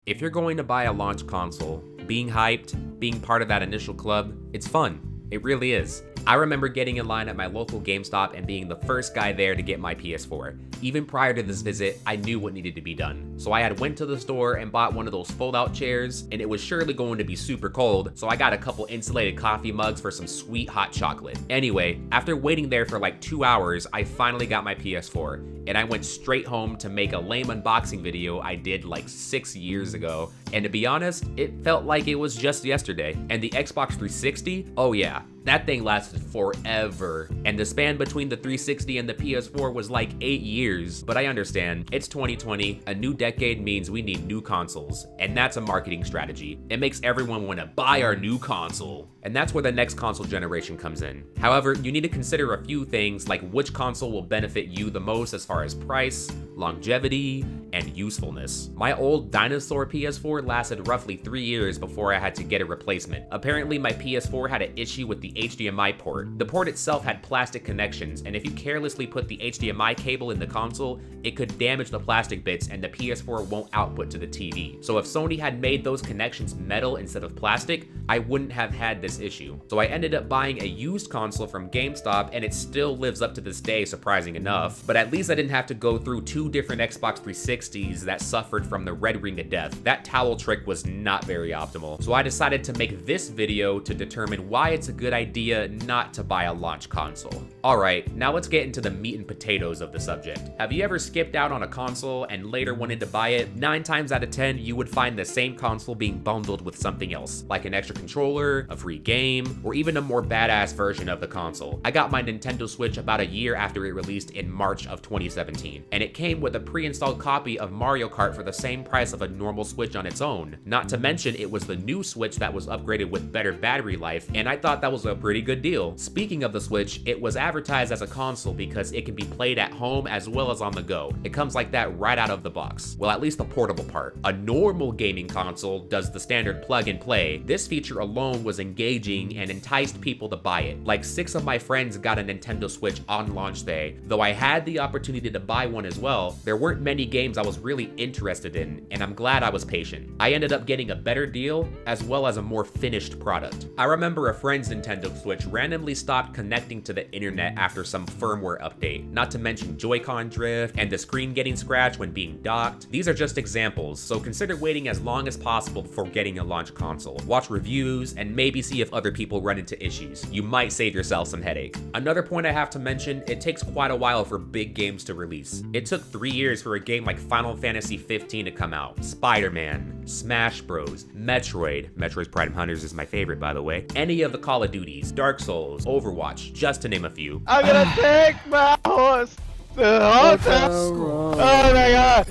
If you're going to buy a launch console, being hyped, being part of that initial club, it's fun. It really is. I remember getting in line at my local GameStop and being the first guy there to get my PS4. Even prior to this visit, I knew what needed to be done. So I had went to the store and bought one of those fold-out chairs, and it was surely going to be super cold, so I got a couple insulated coffee mugs for some sweet hot chocolate. Anyway, after waiting there for like 2 hours, I finally got my PS4, and I went straight home to make a lame unboxing video I did like 6 years ago. And to be honest, it felt like it was just yesterday. And the Xbox 360, oh yeah, that thing lasted forever. And the span between the 360 and the PS4 was like 8 years. But I understand, it's 2020, a new decade means we need new consoles. And that's a marketing strategy. It makes everyone want to buy our new console. And that's where the next console generation comes in. However, you need to consider a few things like which console will benefit you the most as far as price, longevity, and usefulness. My old dinosaur PS4 lasted roughly 3 years before I had to get a replacement. Apparently, my PS4 had an issue with the HDMI port. The port itself had plastic connections, and if you carelessly put the HDMI cable in the console, it could damage the plastic bits and the PS4 won't output to the TV. So if Sony had made those connections metal instead of plastic, I wouldn't have had this issue. So I ended up buying a used console from GameStop, and it still lives up to this day, surprising enough. But at least I didn't have to go through 2 different Xbox 360s that suffered from the red ring of death. That towel trick was not very optimal. So I decided to make this video to determine why it's a good idea not to buy a launch console. Alright, now let's get into the meat and potatoes of the subject. Have you ever skipped out on a console and later wanted to buy it? 9 times out of 10, you would find the same console being bundled with something else, like an extra controller, a free game, or even a more badass version of the console. I got my Nintendo Switch about a year after it released in March of 2017, and it came with a pre-installed copy of Mario Kart for the same price of a normal Switch on its own. Not to mention, it was the new Switch that was upgraded with better battery life, and I thought that was a pretty good deal. Speaking of the Switch, it was advertised as a console because it can be played at home as well as on the go. It comes like that right out of the box. Well, at least the portable part. A normal gaming console does the standard plug and play. This feature alone was engaging and enticed people to buy it. Like 6 of my friends got a Nintendo Switch on launch day. Though I had the opportunity to buy one as well, there weren't many games I was really interested in, and I'm glad I was patient. I ended up getting a better deal as well as a more finished product. I remember a friend's Nintendo Switch randomly stopped connecting to the internet after some firmware update, not to mention Joy-Con drift and the screen getting scratched when being docked. These are just examples, so consider waiting as long as possible before getting a launch console. Watch reviews and maybe see if other people run into issues. You might save yourself some headache. Another point I have to mention, it takes quite a while for big games to release. It took 3 years for a game like Final Fantasy 15 to come out, Spider-Man, Smash Bros, Metroid's Prime Hunters is my favorite by the way, any of the Call of Duties, Dark Souls, Overwatch, just to name a few. I'm gonna take my horse to the hotel. Oh my god.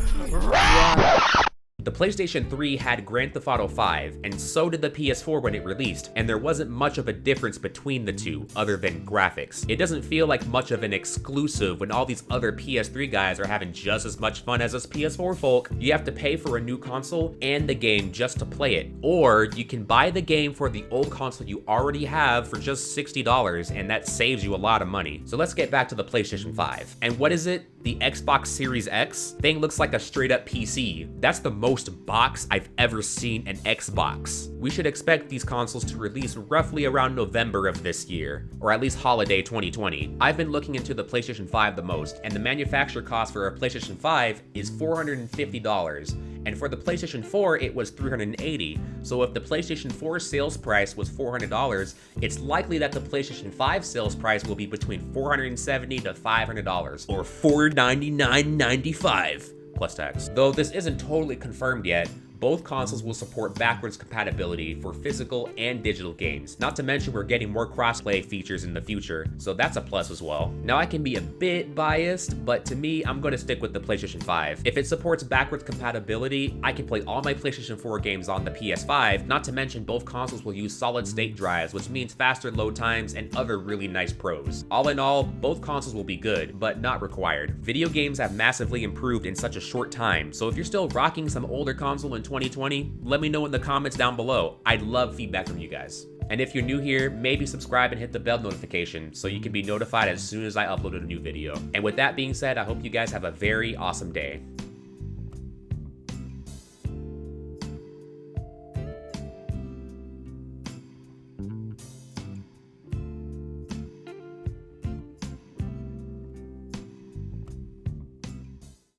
The PlayStation 3 had Grand Theft Auto 5, and so did the PS4 when it released, and there wasn't much of a difference between the two, other than graphics. It doesn't feel like much of an exclusive when all these other PS3 guys are having just as much fun as us PS4 folk. You have to pay for a new console and the game just to play it, or you can buy the game for the old console you already have for just $60, and that saves you a lot of money. So let's get back to the PlayStation 5. And what is it? The Xbox Series X? Thing looks like a straight up PC. That's the most box I've ever seen an Xbox. We should expect these consoles to release roughly around November of this year, or at least holiday 2020. I've been looking into the PlayStation 5 the most, and the manufacturer cost for a PlayStation 5 is $450, and for the PlayStation 4 it was $380. So if the PlayStation 4 sales price was $400, it's likely that the PlayStation 5 sales price will be between $470 to $500, or $499.95. plus tax. Though this isn't totally confirmed yet, both consoles will support backwards compatibility for physical and digital games. Not to mention we're getting more crossplay features in the future, so that's a plus as well. Now I can be a bit biased, but to me, I'm gonna stick with the PlayStation 5. If it supports backwards compatibility, I can play all my PlayStation 4 games on the PS5, not to mention both consoles will use solid state drives, which means faster load times and other really nice pros. All in all, both consoles will be good, but not required. Video games have massively improved in such a short time, so if you're still rocking some older console in 2020, let me know in the comments down below. I'd love feedback from you guys. And if you're new here, maybe subscribe and hit the bell notification so you can be notified as soon as I upload a new video. And with that being said, I hope you guys have a very awesome day.